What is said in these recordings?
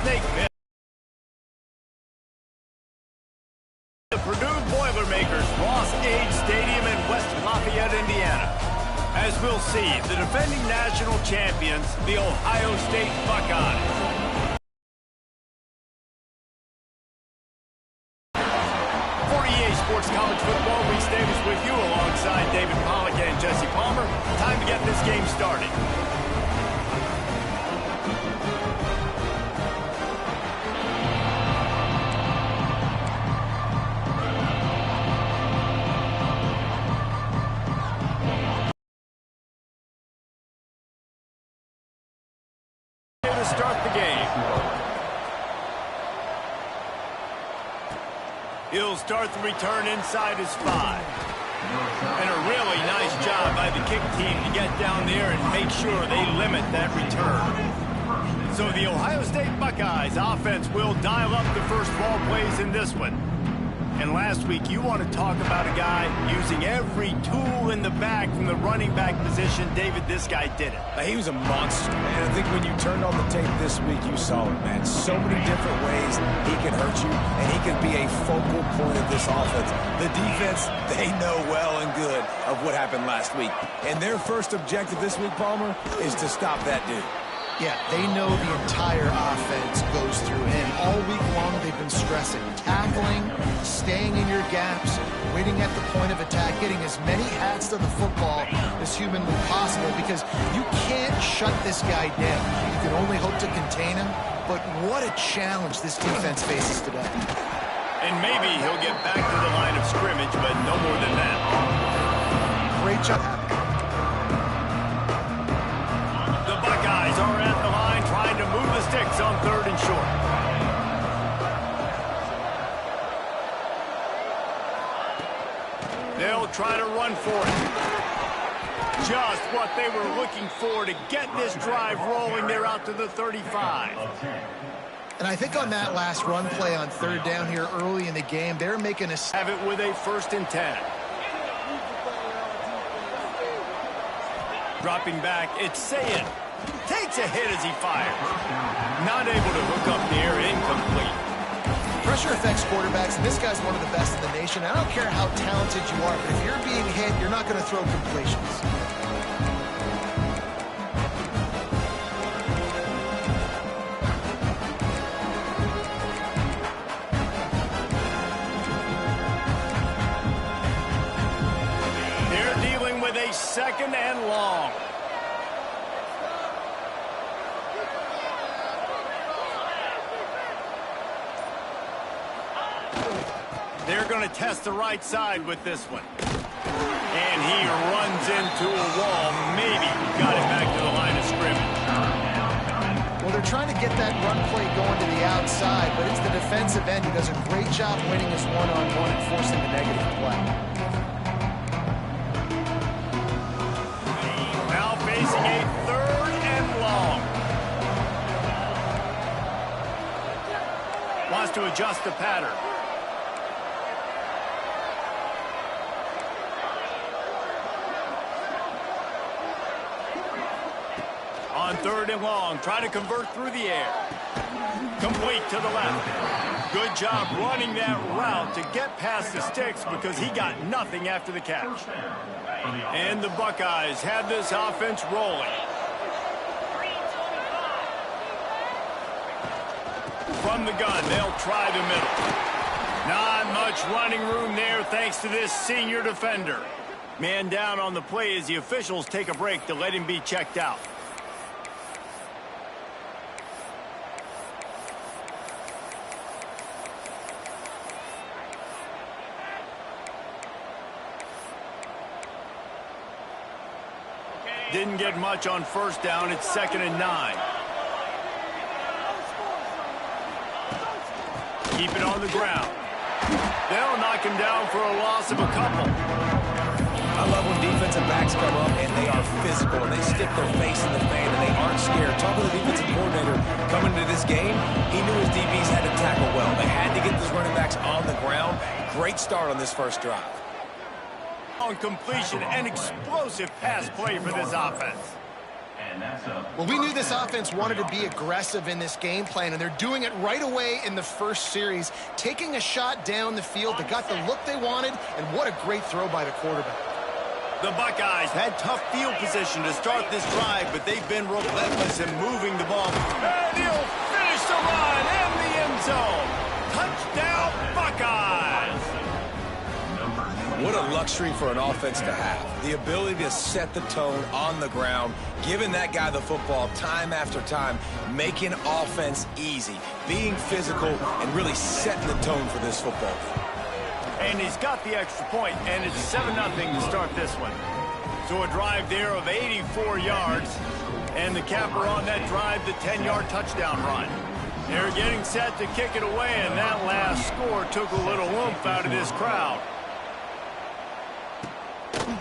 Snake Pit. The Purdue Boilermakers Ross Age Stadium in West Lafayette, Indiana. As we'll see, the defending national champions, the Ohio State Buckeyes. 48 Sports College Football, Reese Davis with you alongside David Pollack and Jesse Palmer. Time to get this game started. To start the game. He'll start the return inside his 5. And a really nice job by the kick team to get down there and make sure they limit that return. So the Ohio State Buckeyes offense will dial up the first ball plays in this one. And last week, you want to talk about a guy using every tool in the bag from the running back position. David, this guy did it. He was a monster, man. I think when you turned on the tape this week, you saw it, man. So many different ways he can hurt you, and he can be a focal point of this offense. The defense, they know well and good of what happened last week. And their first objective this week, Palmer, is to stop that dude. Yeah, they know the entire offense goes through him. All week long, they've been stressing tackling, staying in your gaps, waiting at the point of attack, getting as many hats to the football as humanly possible, because you can't shut this guy down. You can only hope to contain him, but what a challenge this defense faces today. And maybe he'll get back to the line of scrimmage, but no more than that. Great job. The Buckeyes are at the line trying to move the sticks on 3rd and short. They'll try to run for it. Just what they were looking for to get this drive rolling. They're out to the 35. And I think on that last run play on 3rd down here early in the game, they're making a... Have it with a 1st and 10. Dropping back, it's Sayin. Takes a hit as he fires. Not able to hook up there, incomplete. Pressure affects quarterbacks, and this guy's one of the best in the nation. I don't care how talented you are, but if you're being hit, you're not going to throw completions. They're dealing with a 2nd and long. They're going to test the right side with this one. And he runs into a wall. Maybe got it back to the line of scrimmage. Well, they're trying to get that run play going to the outside, but it's the defensive end who does a great job winning his one-on-one and forcing the negative play. Now facing a 3rd and long. Wants to adjust the pattern. On 3rd and long, trying to convert through the air. Complete to the left. Good job running that route to get past the sticks because he got nothing after the catch. And the Buckeyes have this offense rolling. From the gun, they'll try the middle. Not much running room there thanks to this senior defender. Man down on the play as the officials take a break to let him be checked out. Didn't get much on 1st down. It's 2nd and 9. Keep it on the ground. They'll knock him down for a loss of a couple. I love when defensive backs come up and they are physical and they stick their face in the fan and they aren't scared. Talk to the defensive coordinator coming into this game. He knew his DBs had to tackle well. They had to get those running backs on the ground. Great start on this first drive. On completion, an explosive pass play for this offense. Well, we knew this offense wanted to be aggressive in this game plan, and they're doing it right away in the first series, taking a shot down the field. They got the look they wanted, and what a great throw by the quarterback. The Buckeyes had tough field position to start this drive, but they've been relentless in moving the ball. And he'll finish the run in the end zone. Touchdown, Buckeyes! What a luxury for an offense to have. The ability to set the tone on the ground, giving that guy the football time after time, making offense easy, being physical, and really setting the tone for this football game. And he's got the extra point, and it's 7-0 to start this one. So a drive there of 84 yards, and the capper on that drive, the 10-yard touchdown run. They're getting set to kick it away, and that last score took a little oomph out of this crowd.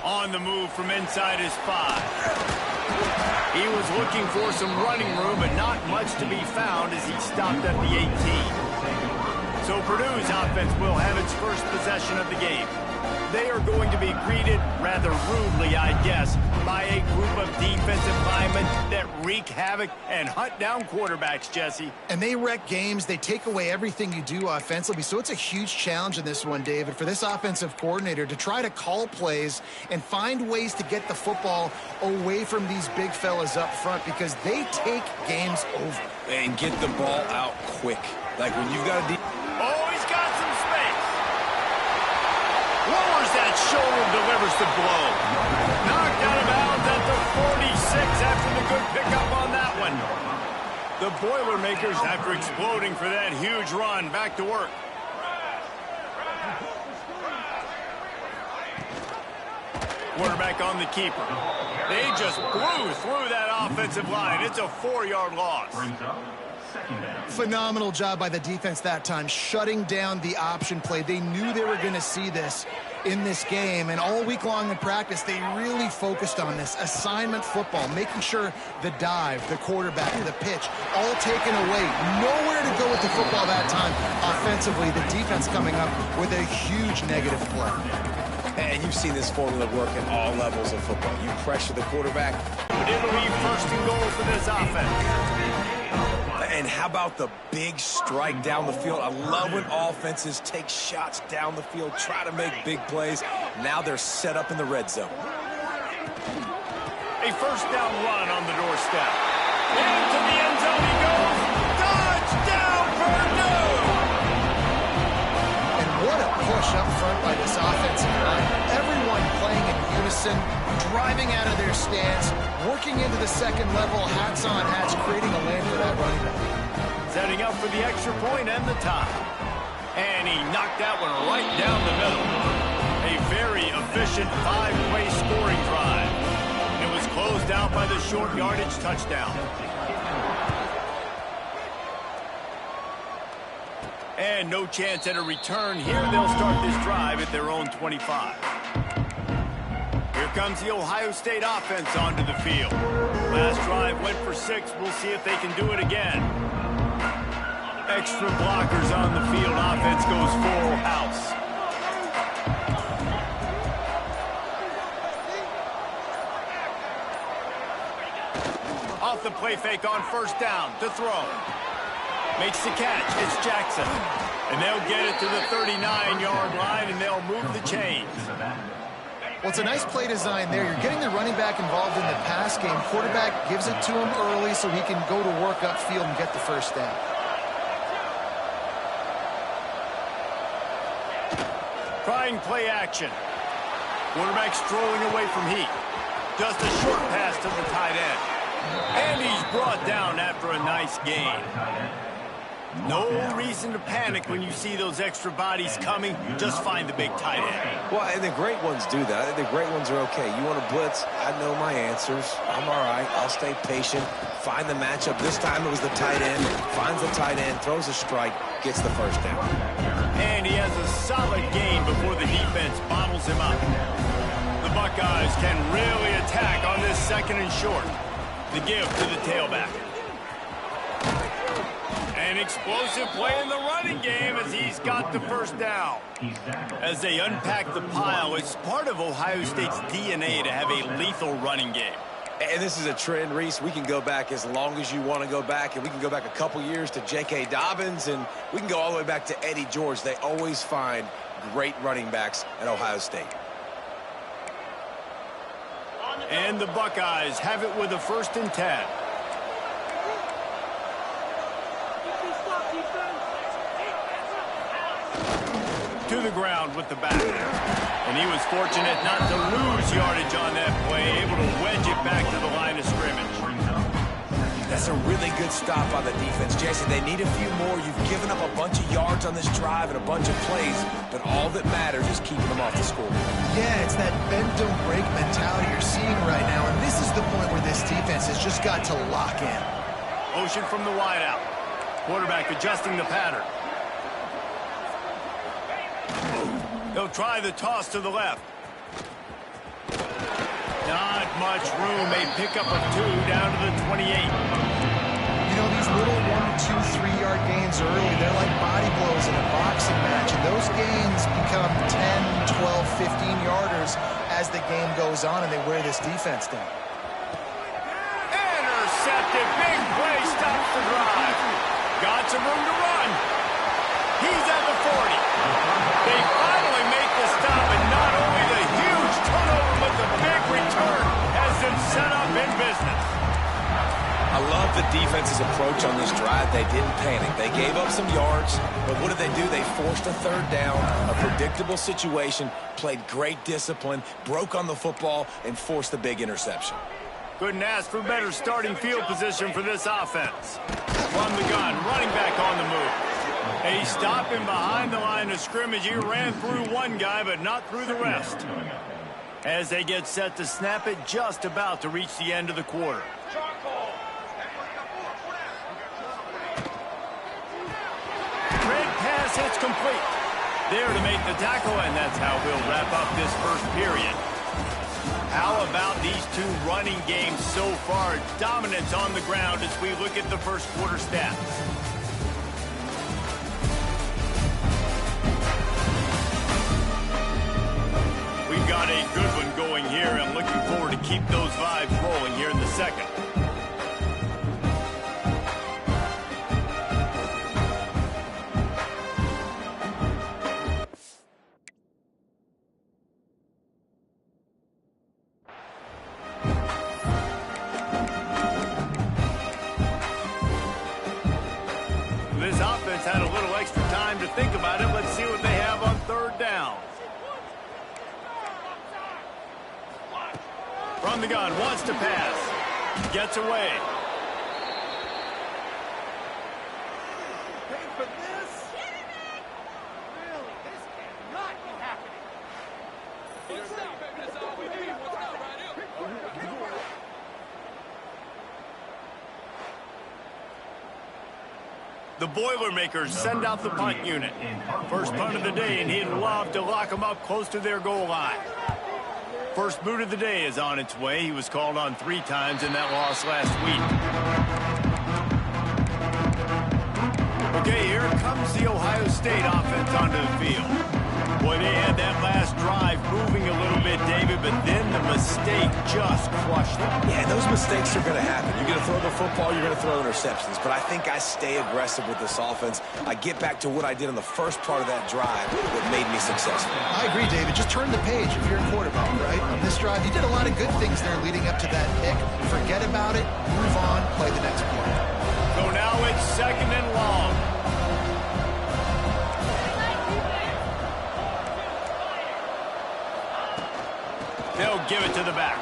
On the move from inside his 5. He was looking for some running room, but not much to be found as he stopped at the 18. So Purdue's offense will have its first possession of the game. They are going to be greeted rather rudely, I guess, by a group of defensive linemen that wreak havoc and hunt down quarterbacks, Jesse. And they wreck games. They take away everything you do offensively. So it's a huge challenge in this one, David, for this offensive coordinator to try to call plays and find ways to get the football away from these big fellas up front, because they take games over. And get the ball out quick. Like when you've got a Oh, he's got some space. Lowers that shoulder, delivers the blow. Knocked out of bounds at the 46 after the good pickup on that one. The Boilermakers, after exploding for that huge run, back to work. Quarterback on the keeper. They just blew through that offensive line. It's a 4-yard loss. Phenomenal job by the defense that time, shutting down the option play. They knew they were going to see this in this game, and all week long in practice, they really focused on this assignment football, making sure the dive, the quarterback, the pitch, all taken away. Nowhere to go with the football that time. Offensively, the defense coming up with a huge negative play. And you've seen this formula work at all levels of football. You pressure the quarterback. But it'll be first and goal for this offense. And how about the big strike down the field? I love when offenses take shots down the field, try to make big plays. Now they're set up in the red zone. A first down run on the doorstep. Into the end zone he goes. Touchdown, Purdue! And what a push up front by this offensive line. Everyone playing in unison, driving out of their stance, working into the second level, hats on hats, creating a lane for that running back. Setting up for the extra point and the tie. And he knocked that one right down the middle. A very efficient 5-play scoring drive. It was closed out by the short yardage touchdown. And no chance at a return here. They'll start this drive at their own 25. Here comes the Ohio State offense onto the field. Last drive went for 6. We'll see if they can do it again. Extra blockers on the field. Offense goes full house. Off the play fake on first down to throw. Makes the catch. It's Jackson. And they'll get it to the 39-yard line, and they'll move the chains. Well, it's a nice play design there. You're getting the running back involved in the pass game. Quarterback gives it to him early so he can go to work upfield and get the first down. Trying play action. Quarterback strolling away from heat. Just a short pass to the tight end. And he's brought down after a nice gain. No reason to panic when you see those extra bodies coming. Just find the big tight end. Well, and the great ones do that. I think the great ones are okay. You want to blitz? I know my answers. I'm all right. I'll stay patient. Find the matchup. This time it was the tight end. Finds the tight end, throws a strike, gets the first down. And he has a solid gain before the defense bottles him up. The Buckeyes can really attack on this second and short. The give to the tailback. An explosive play in the running game as he's got the first down. As they unpack the pile, it's part of Ohio State's DNA to have a lethal running game. And this is a trend, Reese. We can go back as long as you want to go back, and we can go back a couple years to J.K. Dobbins, and we can go all the way back to Eddie George. They always find great running backs at Ohio State. And the Buckeyes have it with a 1st and 10. To the ground with the back. And he was fortunate not to lose yardage on that play, able to wedge it back to the line of scrimmage. That's a really good stop by the defense. Jesse, they need a few more. You've given up a bunch of yards on this drive and a bunch of plays, but all that matters is keeping them off the scoreboard. Yeah, it's that bend don't break mentality you're seeing right now, and this is the point where this defense has just got to lock in. Motion from the wideout. Quarterback adjusting the pattern. They'll try the toss to the left. Not much room. A pickup of 2 down to the 28. You know, these little 1, 2, 3-yard gains early, they're like body blows in a boxing match, and those gains become 10, 12, 15-yarders as the game goes on, and they wear this defense down. Intercepted. Big play stops the drive. Got some room to run. He's at the 40. They finally make the stop, and not only the huge turnover, but the big return has them set up in business. I love the defense's approach on this drive. They didn't panic. They gave up some yards, but what did they do? They forced a 3rd down, a predictable situation, played great discipline, broke on the football, and forced the big interception. Couldn't ask for better starting field position for this offense. From the gun, running back on the move. A stop in behind the line of scrimmage. He ran through one guy, but not through the rest. As they get set to snap it, just about to reach the end of the quarter. Red pass hits complete. There to make the tackle, and that's how we'll wrap up this 1st period. How about these 2 running games so far? Dominance on the ground as we look at the 1st quarter stats. We've got a good one going here, and looking forward to keep those vibes rolling here in the 2nd. This offense had a little extra time to think about it. Let's see what they have on 3rd down. From the gun, wants to pass. Gets away. Paid for this? Really? This cannot be happening. What's up, baby? That's all we need. What's up, right here? The Boilermakers send out the punt unit. First punt of the day, and he'd love to lock them up close to their goal line. First boot of the day is on its way. He was called on 3 times in that loss last week. Okay, here comes the Ohio State offense onto the field. Boy, they had that last drive moving a little bit, David, but then the mistake just crushed them. Yeah, those mistakes are going to happen. You're going to throw the football, you're going to throw interceptions. But I think I stay aggressive with this offense. I get back to what I did in the first part of that drive that made me successful. I agree, David. Just turn the page if you're a quarterback, right? On this drive, you did a lot of good things there leading up to that pick. Forget about it, move on, play the next play. So now it's 2nd and long. They'll give it to the back.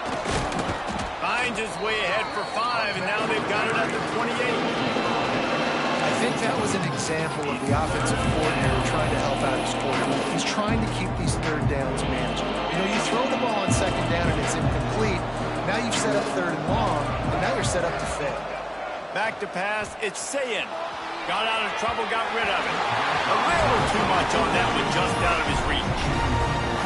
Finds his way ahead for 5, and now they've got it at the 28. I think that was an example of the offensive coordinator trying to help out his quarterback. He's trying to keep these 3rd downs manageable. You know, you throw the ball on 2nd down and it's incomplete. Now you've set up 3rd and long, and now you're set up to fail. Back to pass, it's Sayin. Got out of trouble, got rid of it. A little too much on that one, just out of his reach.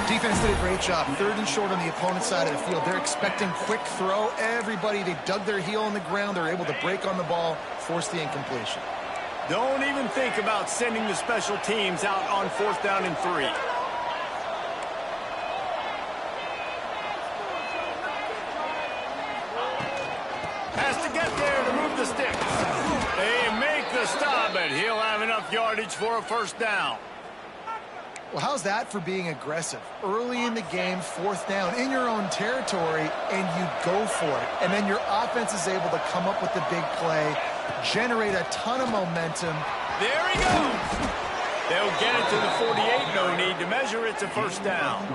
Defense did a great job. 3rd and short on the opponent's side of the field. They're expecting quick throw. Everybody, they dug their heel on the ground. They're able to break on the ball, force the incompletion. Don't even think about sending the special teams out on 4th down and 3. yards for a first down. Well, how's that for being aggressive? Early in the game, 4th down, in your own territory, and you go for it. And then your offense is able to come up with the big play, generate a ton of momentum. There he goes. They'll get it to the 48. No need to measure. It's a first down.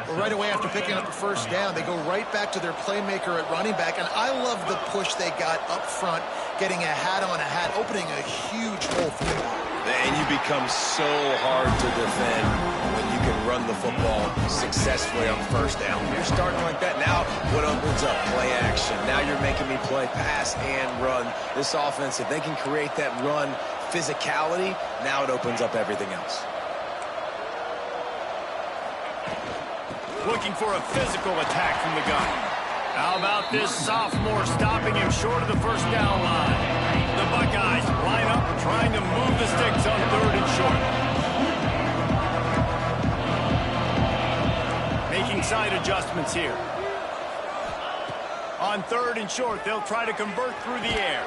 Well, right away after picking up the first down, they go right back to their playmaker at running back. And I love the push they got up front, getting a hat on a hat, opening a huge hole for them. And you become so hard to defend when you can run the football successfully on first down. You're starting like that. Now what opens up? Play action. Now you're making me play pass and run. This offense, if they can create that run physicality, now it opens up everything else. Looking for a physical attack from the gun. How about this sophomore stopping him short of the first down line? The Buckeyes line up trying to move the sticks on 3rd and short. Making side adjustments here. On 3rd and short, they'll try to convert through the air.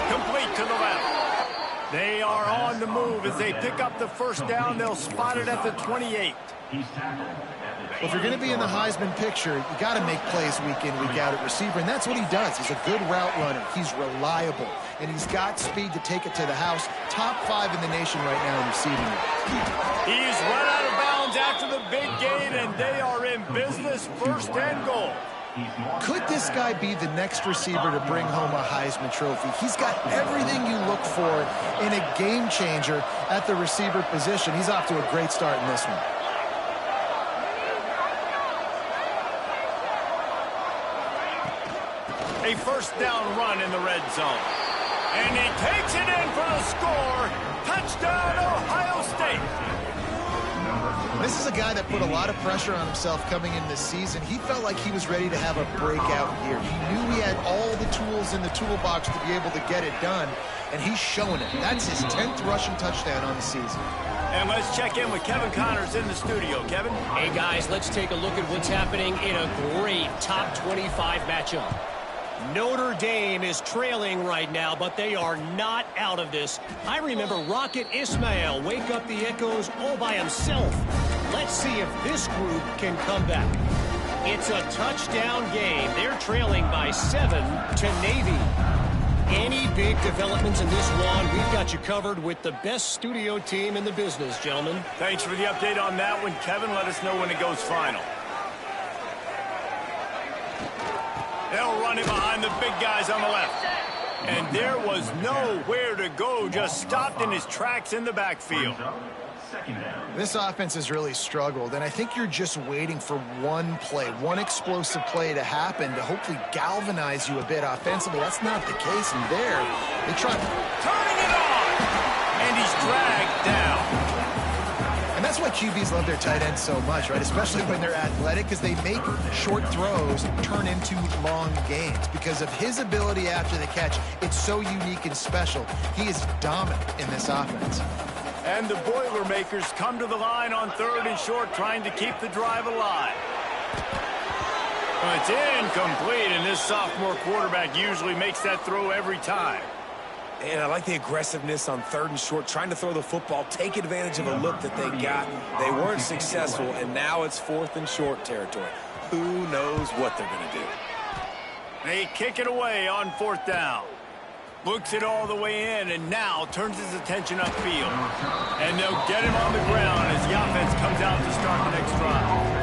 Complete to the left. They are on the move as they pick up the first down. They'll spot it at the 28. Well, if you're going to be in the Heisman picture, you got to make plays week in, week out at receiver, and that's what he does. He's a good route runner. He's reliable, and he's got speed to take it to the house. Top 5 in the nation right now in receiving it. He's run out of bounds after the big gain, and they are in business, 1st and goal. Could this guy be the next receiver to bring home a Heisman Trophy? He's got everything you look for in a game changer at the receiver position. He's off to a great start in this one. A first down run in the red zone. And he takes it in for the score. Touchdown, Ohio State. This is a guy that put a lot of pressure on himself coming in this season. He felt like he was ready to have a breakout year. He knew he had all the tools in the toolbox to be able to get it done, and he's showing it. That's his 10th rushing touchdown on the season. And let's check in with Kevin Connors in the studio. Kevin? Hey, guys, let's take a look at what's happening in a great top 25 matchup. Notre Dame is trailing right now, but they are not out of this. I remember Rocket Ismail wake up the echoes all by himself. Let's see if this group can come back. It's a touchdown game. They're trailing by 7 to Navy. Any big developments in this one, we've got you covered with the best studio team in the business, gentlemen. Thanks for the update on that one, Kevin. Let us know when it goes final. They'll run it behind the big guys on the left. And there was nowhere to go, just stopped in his tracks in the backfield. This offense has really struggled, and I think you're just waiting for one play, one explosive play to happen to hopefully galvanize you a bit offensively. That's not the case, and there, they try turning it on, and he's dragged down. And that's why QBs love their tight ends so much, right? Especially when they're athletic, because they make short throws turn into long gains. Because of his ability after the catch, it's so unique and special. He is dominant in this offense. And the Boilermakers come to the line on 3rd and short, trying to keep the drive alive. Well, it's incomplete, and this sophomore quarterback usually makes that throw every time. And I like the aggressiveness on 3rd and short, trying to throw the football, take advantage of a look that they got. They weren't successful, and now it's 4th and short territory. Who knows what they're going to do? They kick it away on 4th down. Looks it all the way in, and now turns his attention upfield. And they'll get him on the ground as the offense comes out to start the next drive.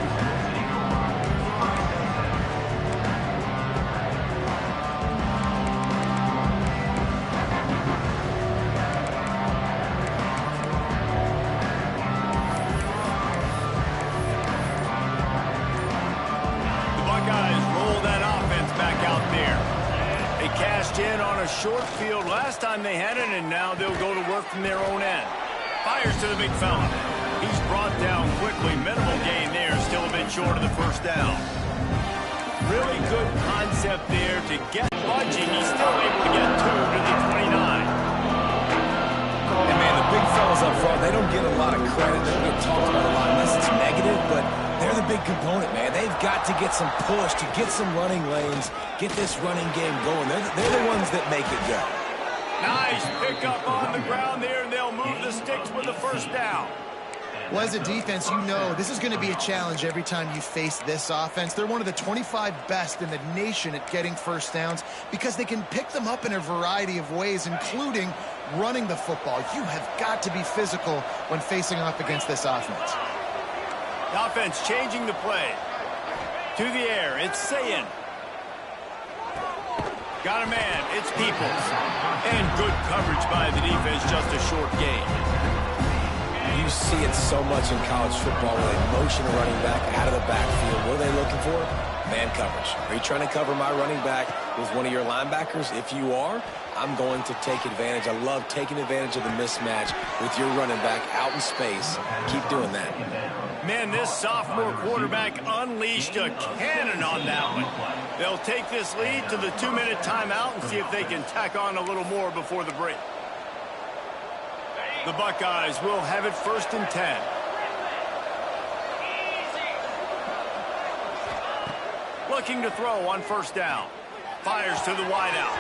In on a short field last time they had it, and now they'll go to work from their own end. Fires to the big fella. He's brought down quickly. Minimal gain there, still a bit short of the first down. Really good concept there to get budging. He's still able to get 2 to the 29. And man, the big fellas up front, they don't get a lot of credit. They don't get talked about a lot unless it's negative, but they're the big component, man. They've got to get some push, to get some running lanes, get this running game going. They're the ones that make it go. Nice pickup on the ground there, and they'll move the sticks with the first down. Well, as a defense, you know this is going to be a challenge every time you face this offense. They're one of the 25 best in the nation at getting first downs because they can pick them up in a variety of ways, including running the football. You have got to be physical when facing off against this offense. The offense changing the play. To the air, it's Sayin. Got a man, it's Peoples. And good coverage by the defense, just a short gain. You see it so much in college football where they motion a running back out of the backfield. What are they looking for? Man coverage. Are you trying to cover my running back with one of your linebackers? If you are, I'm going to take advantage. I love taking advantage of the mismatch with your running back out in space. Keep doing that. Man, this sophomore quarterback unleashed a cannon on that one. They'll take this lead to the 2-minute timeout and see if they can tack on a little more before the break. The Buckeyes will have it 1st and 10. Looking to throw on 1st down. Fires to the wideout.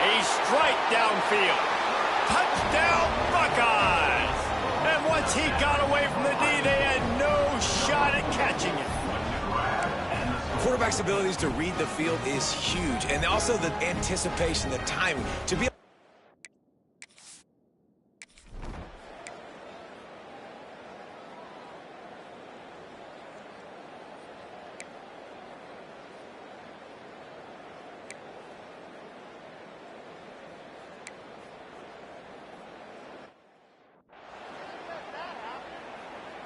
A strike downfield. Touchdown, Buckeyes! And once he got away from the D, they had no shot at catching it. Quarterback's abilities to read the field is huge, and also the anticipation, the timing. To be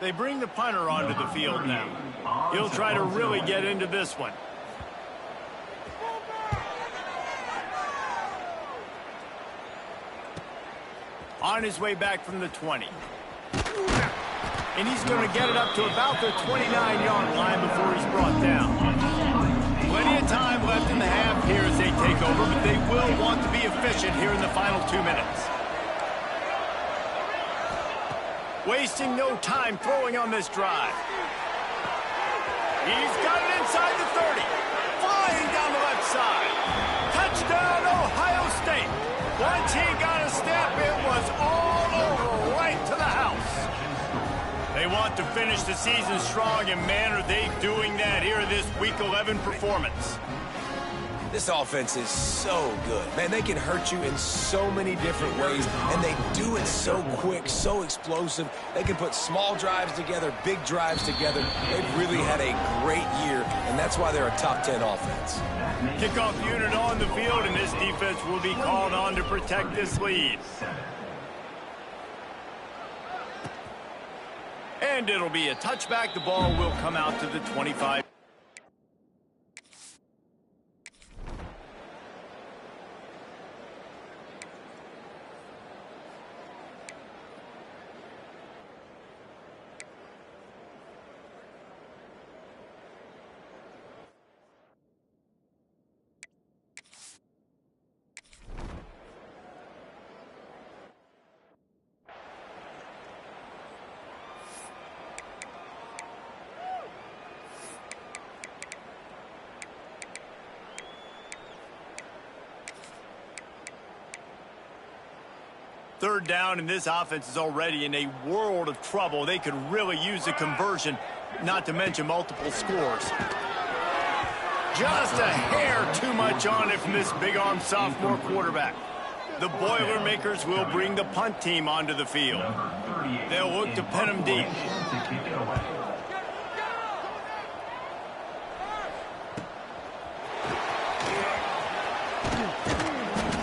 They bring the punter onto the field now. He'll try to really get into this one. On his way back from the 20. And he's going to get it up to about the 29-yard line before he's brought down. Plenty of time left in the half here as they take over, but they will want to be efficient here in the final 2 minutes. Wasting no time throwing on this drive. He's got it inside the 30. Flying down the left side. Touchdown, Ohio State. Once he got a step, it was all over right to the house. They want to finish the season strong, and man, are they doing that here in this Week 11 performance. This offense is so good. Man, they can hurt you in so many different ways, and they do it so quick, so explosive. They can put small drives together, big drives together. They've really had a great year, and that's why they're a top 10 offense. Kickoff unit on the field, and this defense will be called on to protect this lead. And it'll be a touchback. The ball will come out to the 25. Third down, and this offense is already in a world of trouble. They could really use a conversion, not to mention multiple scores. Just a hair too much on it from this big-arm sophomore quarterback. The Boilermakers will bring the punt team onto the field. They'll look to pin them deep.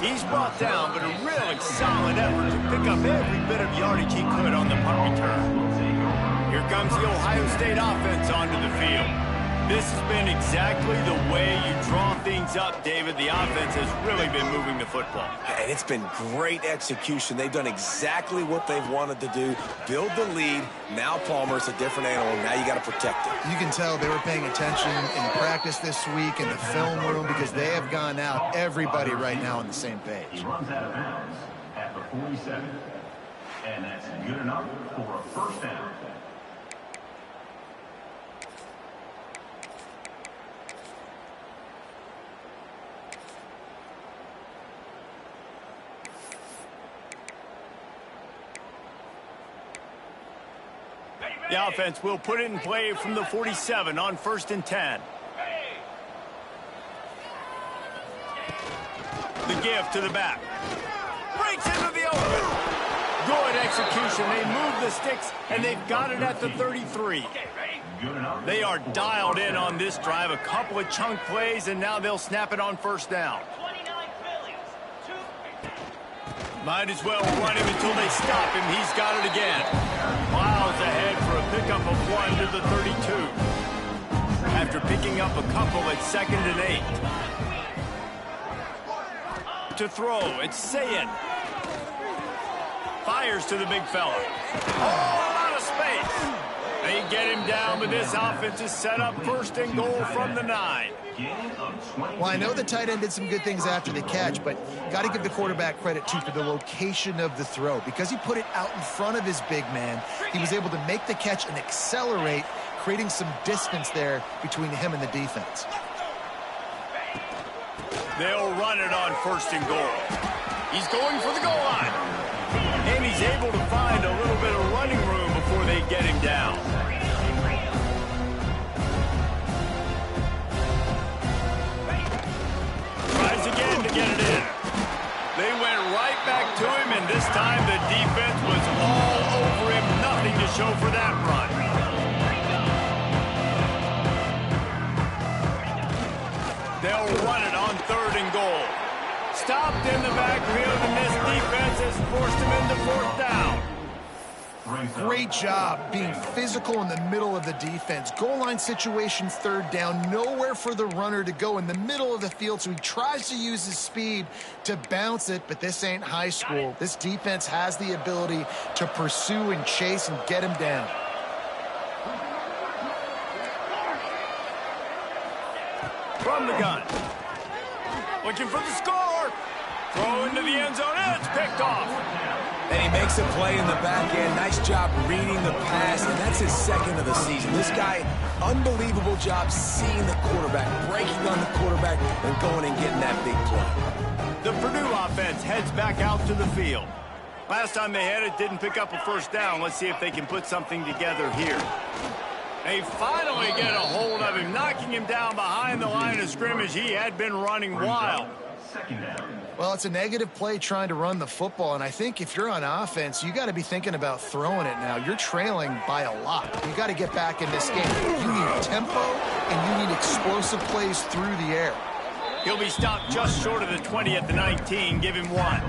He's brought down, but a really solid effort to pick up every bit of yardage he could on the punt return. Here comes the Ohio State offense onto the field. This has been exactly the way you draw things up, David. The offense has really been moving the football. And it's been great execution. They've done exactly what they've wanted to do. Build the lead. Now Palmer's a different animal. Now you got to protect it. You can tell they were paying attention in practice this week in the film room because they have gone out, everybody right now on the same page. He runs out of bounds at the 47. And that's good enough for a first down. The offense will put it in play from the 47 on 1st and 10. The give to the back. Breaks into the open. Good execution. They move the sticks, and they've got it at the 33. They are dialed in on this drive. A couple of chunk plays, and now they'll snap it on 1st down. Might as well run him until they stop him. He's got it again. Miles ahead for a pickup of 1 to the 32. After picking up a couple at 2nd and 8. To throw, it's Sayed. Fires to the big fella. Oh, a lot of space. They get him down, but this offense is set up 1st and goal from the 9. Well, I know the tight end did some good things after the catch, but got to give the quarterback credit, too, for the location of the throw. Because he put it out in front of his big man, he was able to make the catch and accelerate, creating some distance there between him and the defense. They'll run it on 1st and goal. He's going for the goal line. And he's able to find a little bit of running room before they get him down. Tries again to get it in. They went right back to him, and this time the defense was all over him. Nothing to show for that run. They'll run it on 3rd and goal. Stopped in the backfield, and this defense has forced him into 4th down. Great job being physical in the middle of the defense. Goal line situation, 3rd down. Nowhere for the runner to go in the middle of the field, so he tries to use his speed to bounce it, but this ain't high school. This defense has the ability to pursue and chase and get him down. From the gun. Looking for the score. Throw into the end zone. It's picked off. And he makes a play in the back end. Nice job reading the pass, and that's his 2nd of the season. This guy, unbelievable job seeing the quarterback, breaking on the quarterback, and going and getting that big play. The Purdue offense heads back out to the field. Last time they had it, didn't pick up a 1st down. Let's see if they can put something together here. They finally get a hold of him, knocking him down behind the line of scrimmage. He had been running wild. Well, it's a negative play trying to run the football, and I think if you're on offense, you got to be thinking about throwing it now. You're trailing by a lot. You got to get back in this game. You need tempo, and you need explosive plays through the air. He'll be stopped just short of the 20 at the 19. Give him 1.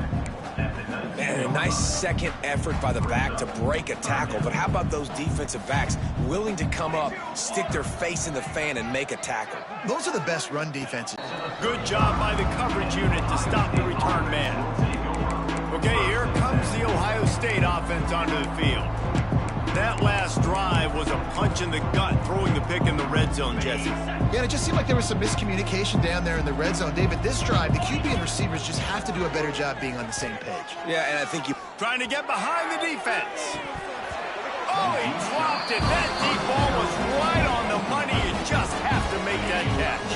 Man, a nice 2nd effort by the back to break a tackle. But how about those defensive backs willing to come up, stick their face in the fan, and make a tackle? Those are the best run defenses. Good job by the coverage unit to stop the return man. Okay, here comes the Ohio State offense onto the field. That last drive was a punch in the gut, throwing the pick in the red zone, Jesse. Yeah, it just seemed like there was some miscommunication down there in the red zone. David, this drive, the QB and receivers just have to do a better job being on the same page. Yeah, and I think you... Trying to get behind the defense. Oh, he dropped it. That deep ball was right on the money. You just have to make that catch.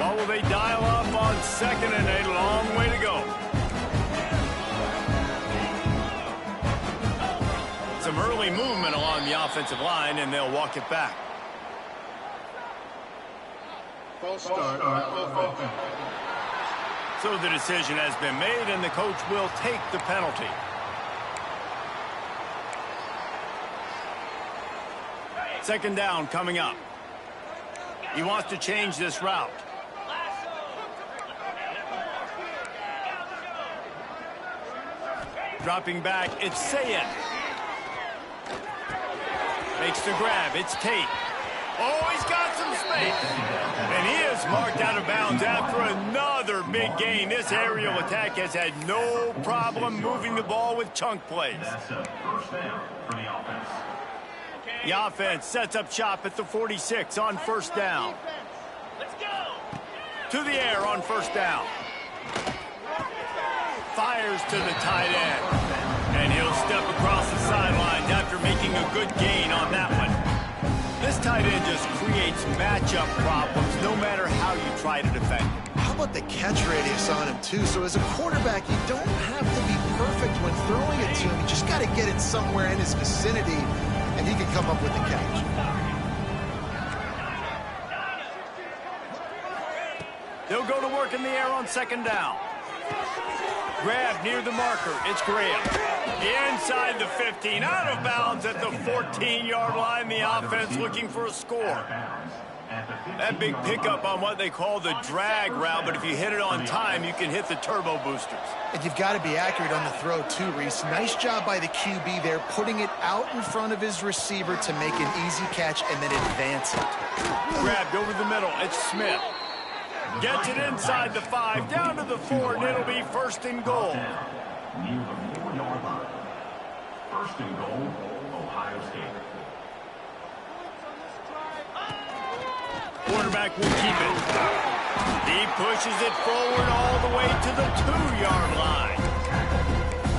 Well, will they dial up on 2nd and 8? Long way to go. Some early movement along the offensive line, and they'll walk it back. False start. So the decision has been made, and the coach will take the penalty. Second down coming up. He wants to change this route. Dropping back, it's Sayed. Makes the grab, it's Tate. Oh, he's got some space. And he is marked out of bounds after another big gain. This aerial attack has had no problem moving the ball with chunk plays. That's a 1st down for the offense. The offense sets up shop at the 46 on 1st down. Let's go. To the air on 1st down. Fires to the tight end. And he'll step across the sidelines after making a good gain on that one. This tight end just creates matchup problems no matter how you try to defend him. How about the catch radius on him, too? So as a quarterback, you don't have to be perfect when throwing it to him. You just got to get it somewhere in his vicinity. and he can come up with the catch. They'll go to work in the air on second down. Grab near the marker. It's Graham. Inside the 15. Out of bounds at the 14-yard line. The offense looking for a score. That big pickup on what they call the drag route, but if you hit it on time, you can hit the turbo boosters. And you've got to be accurate on the throw, too, Reese. Nice job by the QB there, putting it out in front of his receiver to make an easy catch and then advance it. Grabbed over the middle. It's Smith. Gets it inside the 5, down to the 4, and it'll be first and goal. Near the 4-yard line. First and goal, Ohio State. Quarterback will keep it. He pushes it forward all the way to the 2-yard line.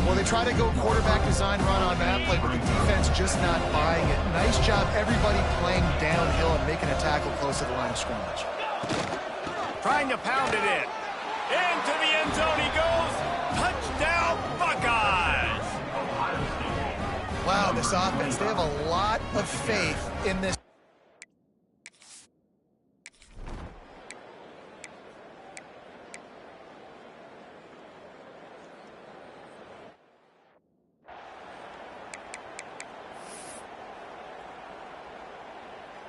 Well, they try to go quarterback design run on that play, but the defense just not buying it. Nice job, everybody playing downhill and making a tackle close to the line of scrimmage. Trying to pound it in. Into the end zone he goes. Touchdown, Buckeyes! Wow, this offense, they have a lot of faith in this.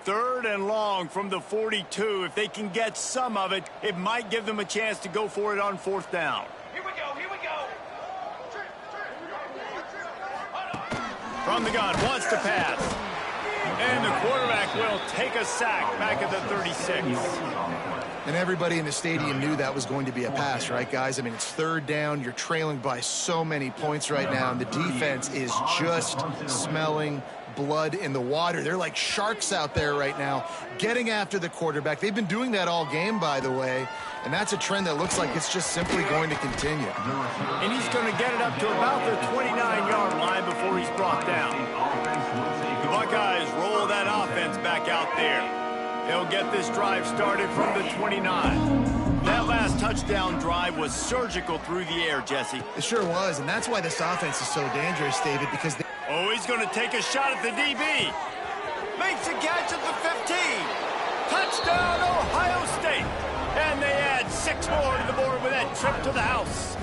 Third and long from the 42. If they can get some of it, it might give them a chance to go for it on fourth down. Here we go, here we go. From the gun, wants to pass. And the quarterback will take a sack back at the 36. And everybody in the stadium knew that was going to be a pass, right, guys? I mean, it's third down. You're trailing by so many points right now, and the defense is just smelling blood in the water. They're like sharks out there right now, getting after the quarterback. They've been doing that all game, by the way, and that's a trend that looks like it's just simply going to continue. And he's going to get it up to about the 29-yard line before he's brought down. The Buckeyes roll that offense back out there. They'll get this drive started from the 29. That last touchdown drive was surgical through the air, Jesse. It sure was, and that's why this offense is so dangerous, David, because they... Oh, he's going to take a shot at the DB. Makes a catch at the 15. Touchdown, Ohio State. And they add 6 more to the board with that trip to the house.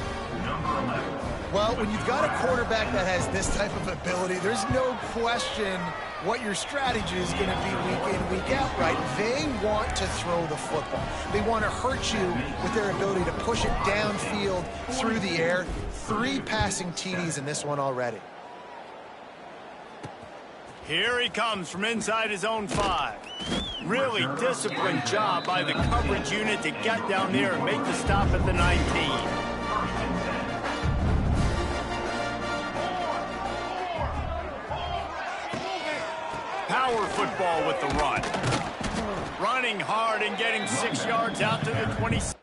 Well, when you've got a quarterback that has this type of ability, there's no question what your strategy is going to be week in, week out, right? They want to throw the football. They want to hurt you with their ability to push it downfield through the air. 3 passing TDs in this one already. Here he comes from inside his own 5. Really disciplined job by the coverage unit to get down there and make the stop at the 19. Power football with the run. Running hard and getting 6 yards out to the 26.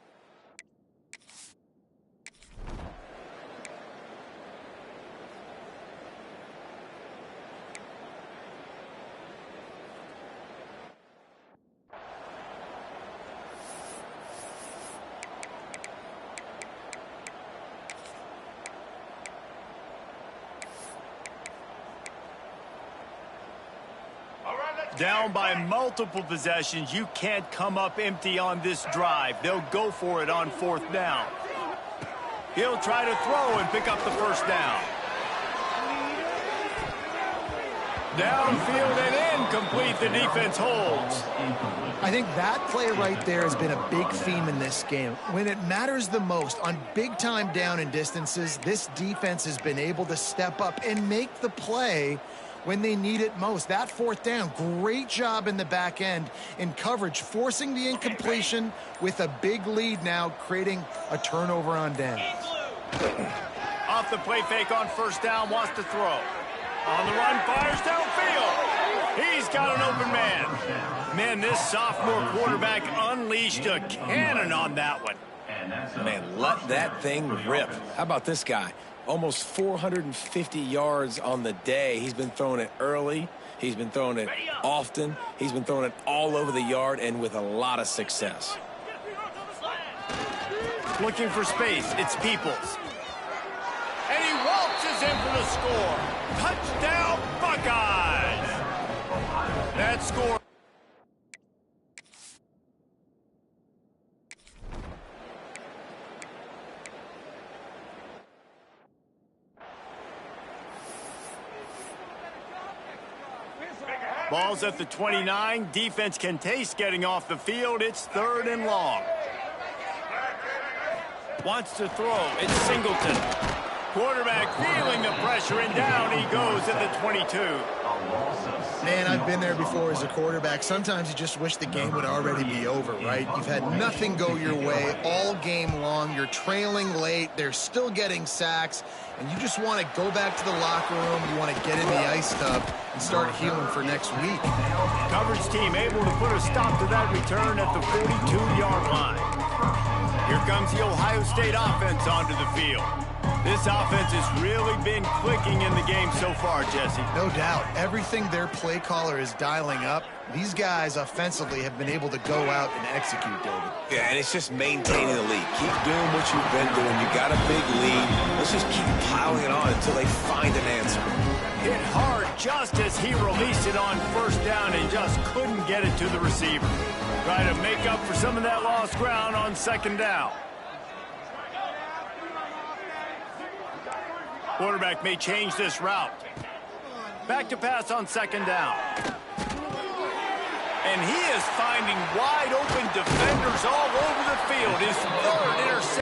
Down by multiple possessions, you can't come up empty on this drive. They'll go for it on fourth down. He'll try to throw and pick up the first down. Downfield and incomplete, the defense holds. I think that play right there has been a big theme in this game. When it matters the most, on big-time down and distances, this defense has been able to step up and make the play when they need it most. That fourth down, great job in the back end in coverage, forcing the incompletion with a big lead now, creating a turnover on down. Off the play fake on first down, wants to throw. On the run, fires downfield. He's got an open man. Man, this sophomore quarterback unleashed a cannon on that one. Man, let that thing rip. How about this guy? Almost 450 yards on the day. He's been throwing it early. He's been throwing it often. He's been throwing it all over the yard and with a lot of success. Looking for space. It's Peoples. And he waltzes in for the score. Touchdown, Buckeyes! That score. Ball's at the 29. Defense can taste getting off the field. It's 3rd and long. Wants to throw. It's Singleton. Quarterback feeling the pressure, and down he goes at the 22. Man, I've been there before as a quarterback. Sometimes you just wish the game would already be over, right? You've had nothing go your way all game long. You're trailing late. They're still getting sacks. And you just want to go back to the locker room. You want to get in the ice tub and start healing for next week. Coverage team able to put a stop to that return at the 42-yard line. Here comes the Ohio State offense onto the field. This offense has really been clicking in the game so far, Jesse. No doubt. Everything their play caller is dialing up, these guys offensively have been able to go out and execute, David. Yeah, and it's just maintaining the lead. Keep doing what you've been doing. You got a big lead. Let's just keep piling it on until they find an answer. Hit hard just as he released it on 1st down and just couldn't get it to the receiver. Try to make up for some of that lost ground on 2nd down. Quarterback may change this route. Back to pass on 2nd down. And he is finding wide open defenders all over the field. His 3rd interception.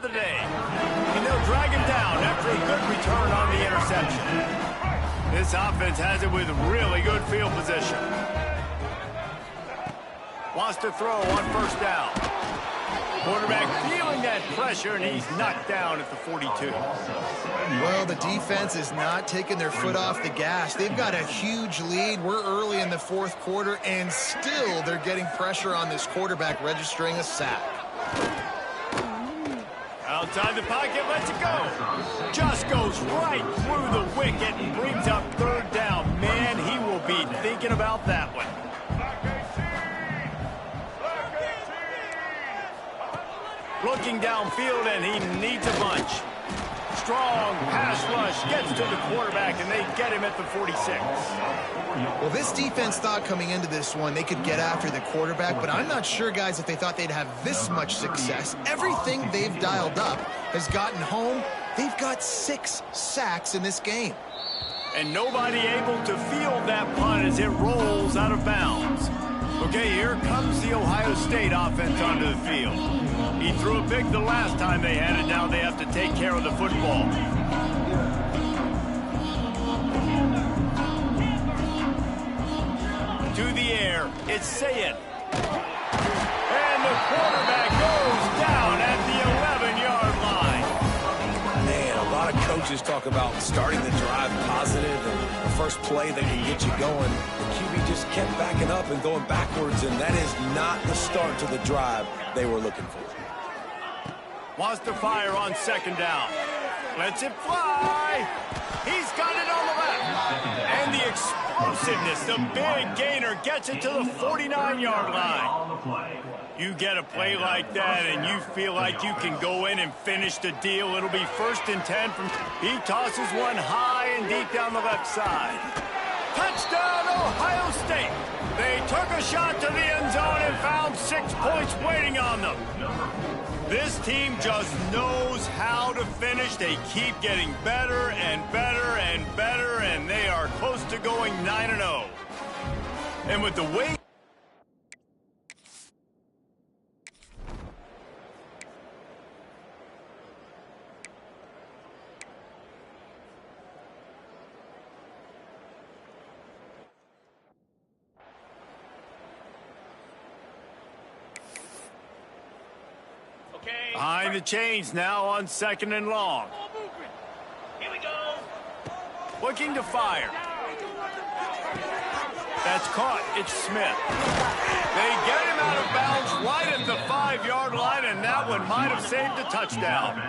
The day. And they'll drag him down after a good return on the interception. This offense has it with really good field position. Wants to throw on 1st down. Quarterback feeling that pressure, and he's knocked down at the 42. Well, the defense is not taking their foot off the gas. They've got a huge lead. We're early in the 4th quarter, and still they're getting pressure on this quarterback, registering a sack. Outside the pocket, lets it go. Just goes right through the wicket and brings up 3rd down. Man, he will be thinking about that one. Looking downfield, and he needs a bunch. Strong pass rush gets to the quarterback, and they get him at the 46. Well, this defense thought coming into this one they could get after the quarterback, but I'm not sure, guys, if they thought they'd have this much success. Everything they've dialed up has gotten home. They've got 6 sacks in this game. And nobody able to field that punt as it rolls out of bounds. Okay, here comes the Ohio State offense onto the field. He threw a pick the last time they had it. Now they have to take care of the football. To the air, it's Sayed. And the quarterback goes down at the 11-yard line. Man, a lot of coaches talk about starting the drive positive and the first play that can get you going. The QB just kept backing up and going backwards, and that is not the start to the drive they were looking for. Wants to fire on second down. Lets it fly. He's got it on the left. And the explosiveness, the big gainer gets it to the 49-yard line. You get a play like that and you feel like you can go in and finish the deal. It'll be 1st and 10 from... He tosses one high and deep down the left side. Touchdown, Ohio State. They took a shot to the end zone and found 6 points waiting on them. This team just knows how to finish. They keep getting better and better and better, and they are close to going 9-0. And with the way... Behind the chains now on 2nd and long. Here we go. Looking to fire. That's caught. It's Smith. They get him out of bounds right at the 5-yard line, and that one might have saved a touchdown.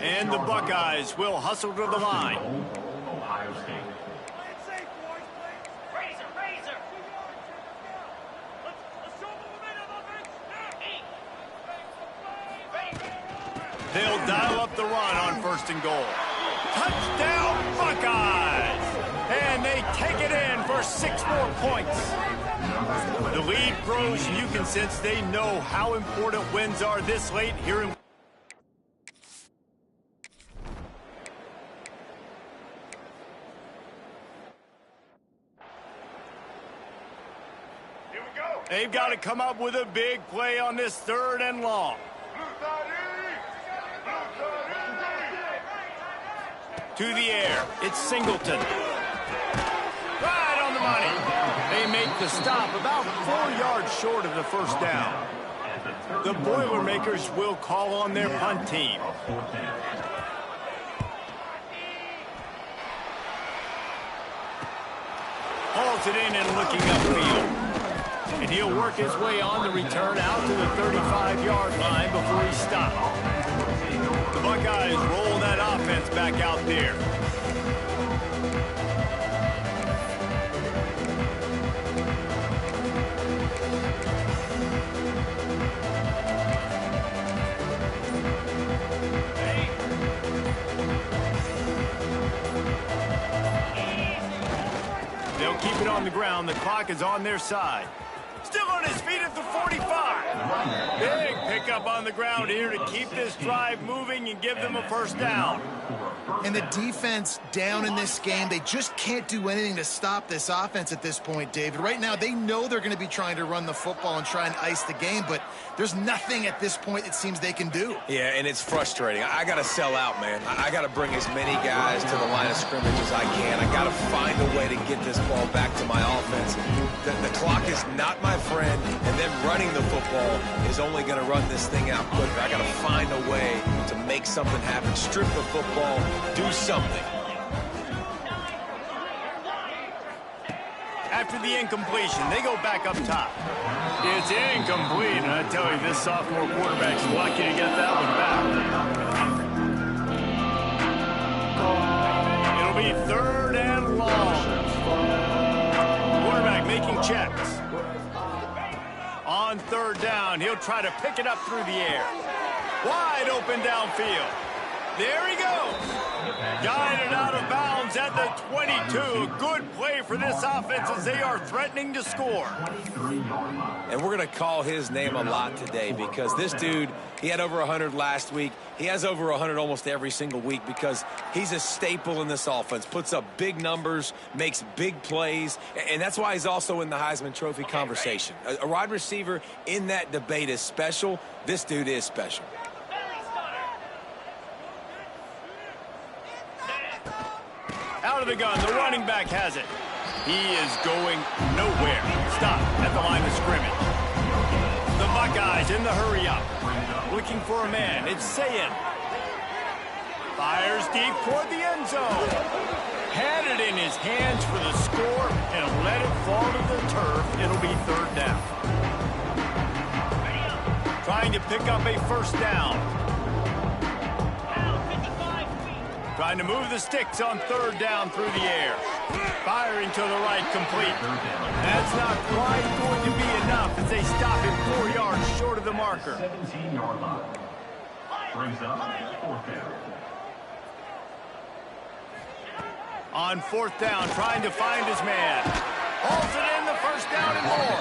And the Buckeyes will hustle to the line. Ohio State. Razor. Let's show them a minute of it. They'll dial up the run on 1st and goal. Touchdown, Buckeyes! And they take it in for 6 more points. The lead grows, and you can sense they know how important wins are this late here in... Here we go. They've got to come up with a big play on this 3rd and long. To the air, it's Singleton. Right on the money. They make the stop about 4 yards short of the 1st down. The Boilermakers will call on their punt team. Hauls it in and looking upfield. And he'll work his way on the return out to the 35-yard line before he stops. The Buckeyes roll that offense back out there. They'll keep it on the ground. The clock is on their side. Still on his feet at the 45. Big pickup on the ground here to keep this drive moving and give them a 1st down. And the defense down in this game, they just can't do anything to stop this offense at this point, David. Right now, they know they're going to be trying to run the football and try and ice the game, but there's nothing at this point it seems they can do. Yeah, and it's frustrating. I got to sell out, man. I got to bring as many guys to the line of scrimmage as I can. I got to find a way to get this ball back to my offense. The clock is not my friend, and then running the football is only going to run this thing out quicker. I got to find a way to make something happen. Strip the football, do something. After the incompletion, they go back up top. It's incomplete, and I tell you, this sophomore quarterback's lucky to get that one back. It'll be 3rd and long. Quarterback making checks. On 3rd down, he'll try to pick it up through the air. Wide open downfield. There he goes. Guided out of bounds at the 22. A good play for this offense as they are threatening to score. And we're going to call his name a lot today because this dude, he had over 100 last week. He has over 100 almost every single week because he's a staple in this offense. Puts up big numbers, makes big plays, and that's why he's also in the Heisman Trophy conversation. A wide receiver in that debate is special. This dude is special. Out of the gun, the running back has it. He is going nowhere. Stop at the line of scrimmage. The Buckeyes in the hurry up. Looking for a man. It's Sayin. Fires deep toward the end zone. Had it in his hands for the score and let it fall to the turf. It'll be third down. Trying to pick up a first down. Trying to move the sticks on third down through the air. Firing to the right, complete. That's not quite going to be enough as they stop him 4 yards short of the marker. 17-yard line. Brings up fourth down. On fourth down, trying to find his man. Hauls it in, the first down and more.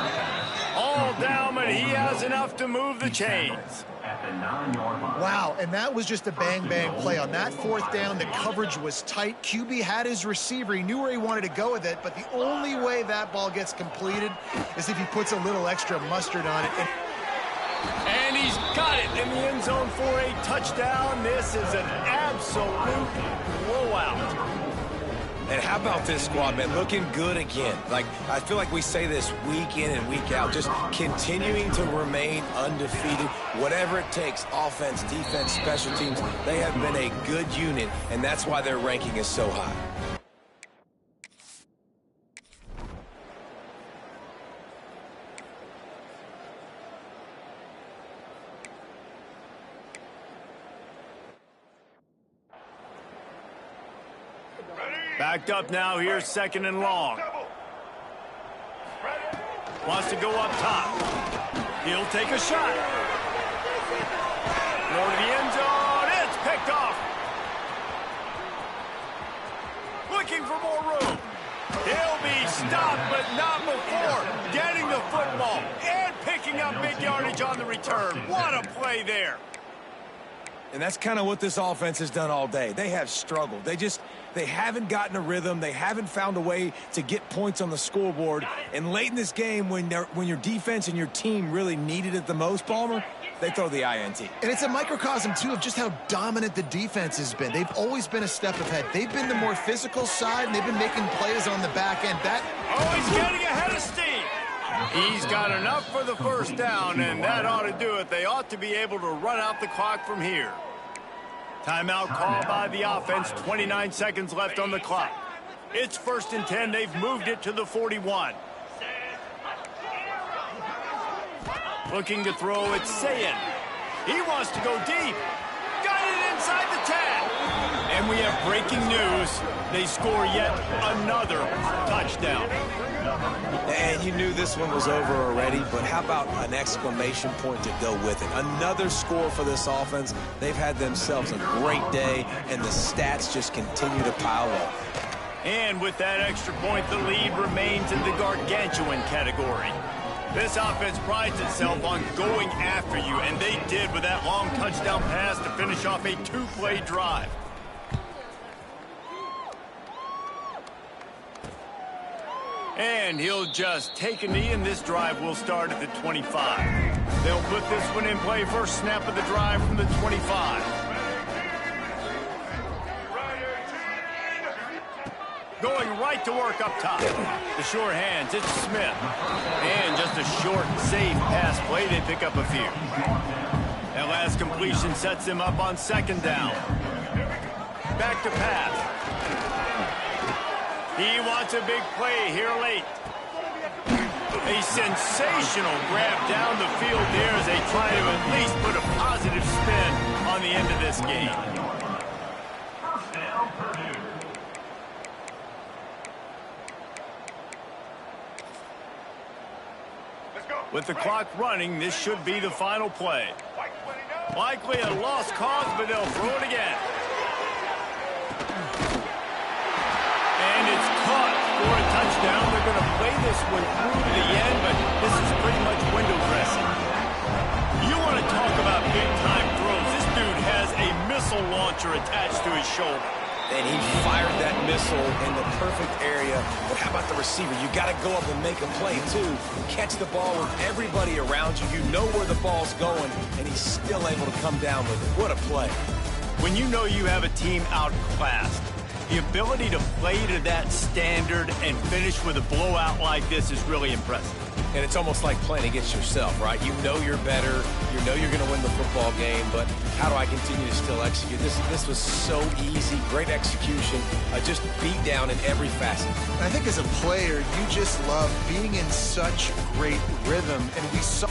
All down, but he has enough to move the chains. At the 9-yard line. Wow, and that was just a bang-bang play. On that fourth down, the coverage was tight. QB had his receiver. He knew where he wanted to go with it, but the only way that ball gets completed is if he puts a little extra mustard on it. And he's got it in the end zone for a touchdown. This is an absolute blowout. And how about this squad, man? Looking good again. Like, I feel like we say this week in and week out, just continuing to remain undefeated. Whatever it takes, offense, defense, special teams, they have been a good unit, and that's why their ranking is so high. Backed up now, here's second and long. Wants to go up top. He'll take a shot. Throw to the end zone. It's picked off. Looking for more room. He'll be stopped, but not before getting the football and picking up big yardage on the return. What a play there. And that's kind of what this offense has done all day. They have struggled. They haven't gotten a rhythm. They haven't found a way to get points on the scoreboard. And late in this game, when your defense and your team really needed it the most, Palmer, they throw the INT. And it's a microcosm, too, of just how dominant the defense has been. They've always been a step ahead. They've been the more physical side, and they've been making plays on the back end. He's getting ahead of steam. He's got enough for the first down, and that ought to do it. They ought to be able to run out the clock from here. Timeout called by the offense. 29 seconds left on the clock. It's 1st and 10. They've moved it to the 41. Looking to throw, it's Sayin. He wants to go deep. Got it inside the 10. And we have breaking news. They score yet another touchdown. And you knew this one was over already, but how about an exclamation point to go with it? Another score for this offense. They've had themselves a great day, and the stats just continue to pile up. And with that extra point, the lead remains in the gargantuan category. This offense prides itself on going after you, and they did with that long touchdown pass to finish off a two-play drive. And he'll just take a knee, and this drive will start at the 25. They'll put this one in play. First snap of the drive from the 25. Going right to work up top. The short hands, it's Smith. And just a short, safe pass play. They pick up a few. That last completion sets him up on second down. Back to pass. He wants a big play here late. A sensational grab down the field there as they try to at least put a positive spin on the end of this game. First down, Purdue. With the clock running, this should be the final play. Likely a lost cause, but they'll throw it again. one through to the end, but this is pretty much window dressing. You want to talk about big-time throws. This dude has a missile launcher attached to his shoulder. And he fired that missile in the perfect area. But how about the receiver? You got to go up and make a play, too. Catch the ball with everybody around you. You know where the ball's going, and he's still able to come down with it. What a play. When you know you have a team outclassed, the ability to play to that standard and finish with a blowout like this is really impressive. And it's almost like playing against yourself, right? You know you're better. You know you're going to win the football game, but how do I continue to still execute? This was so easy. Great execution. Just beat down in every facet. I think as a player, you just love being in such great rhythm, and we saw...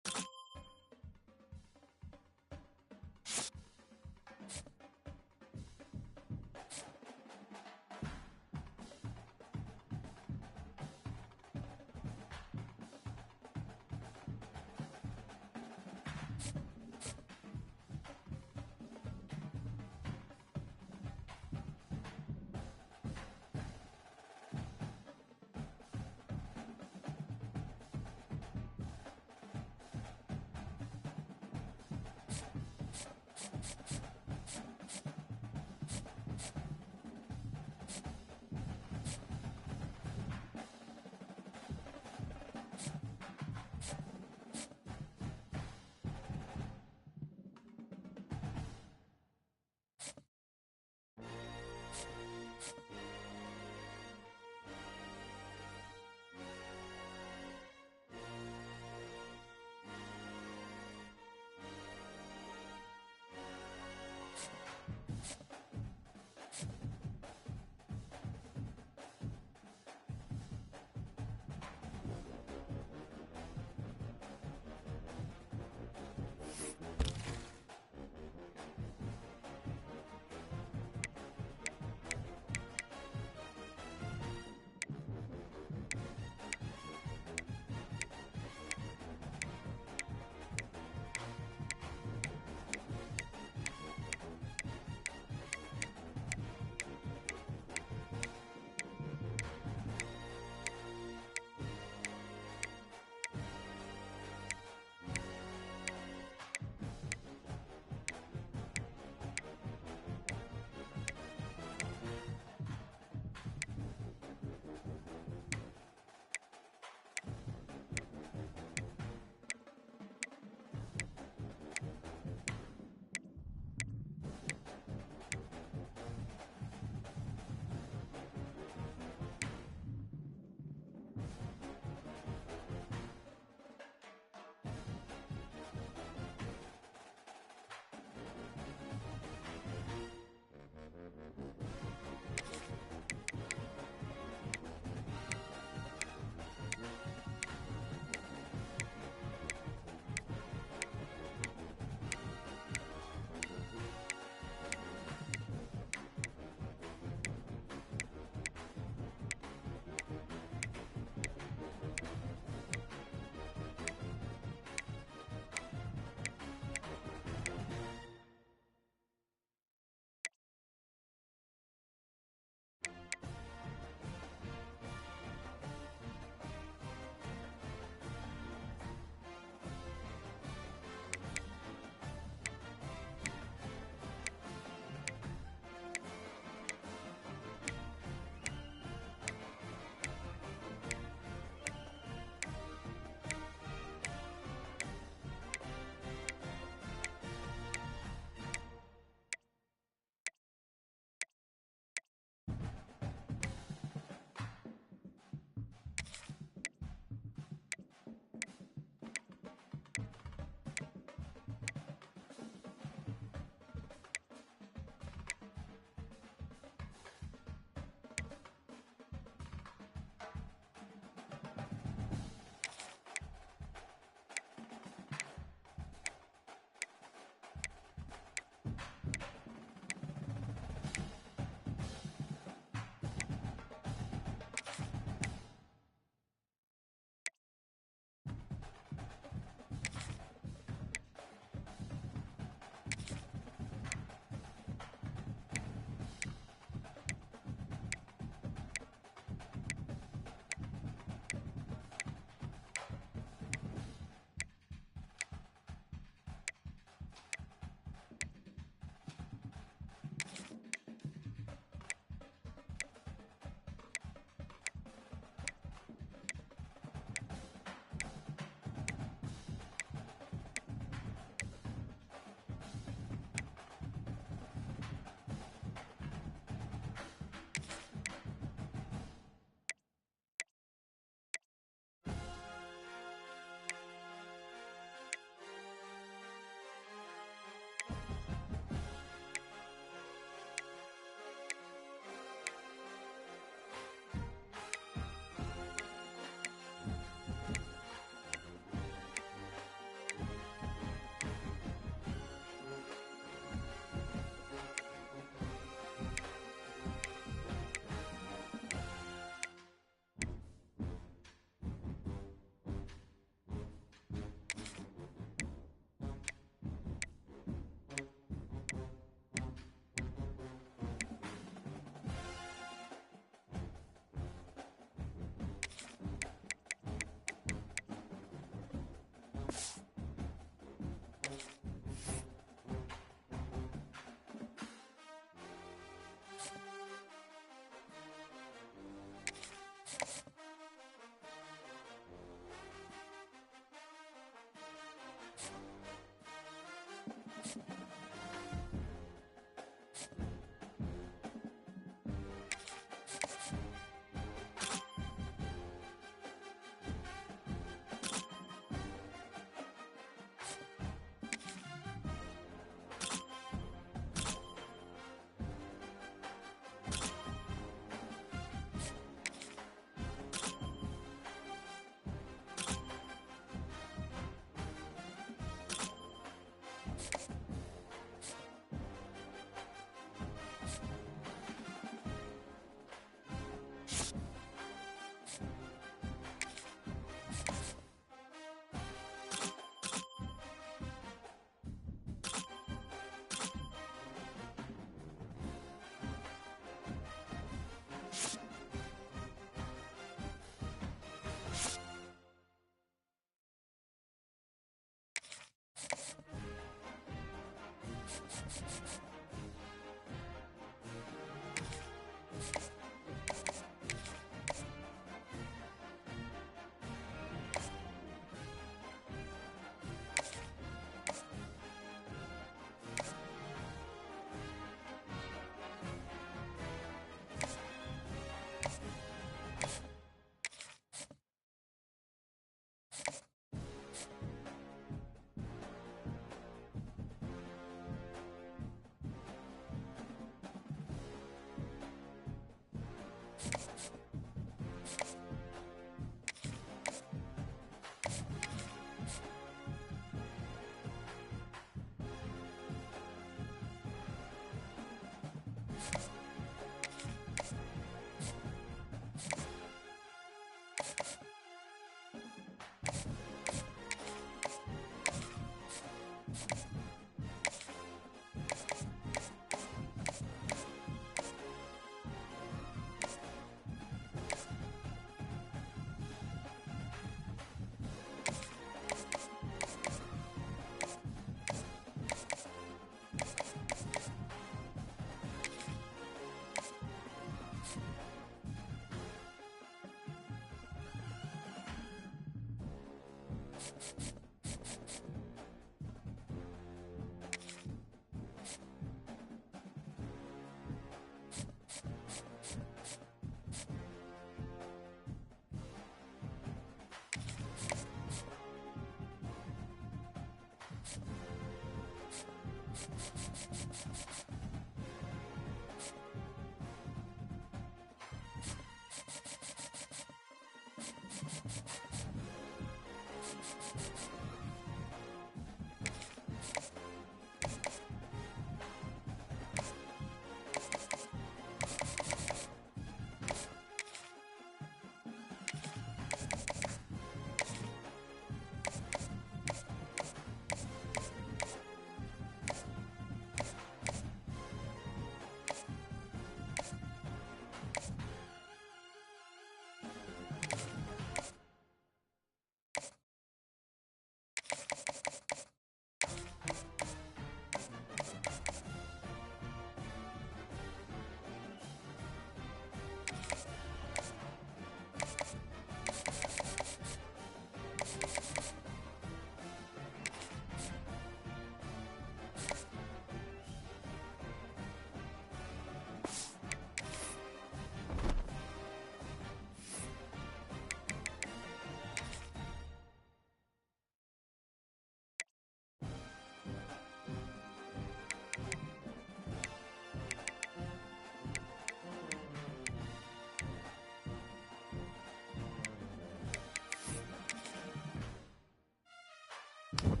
you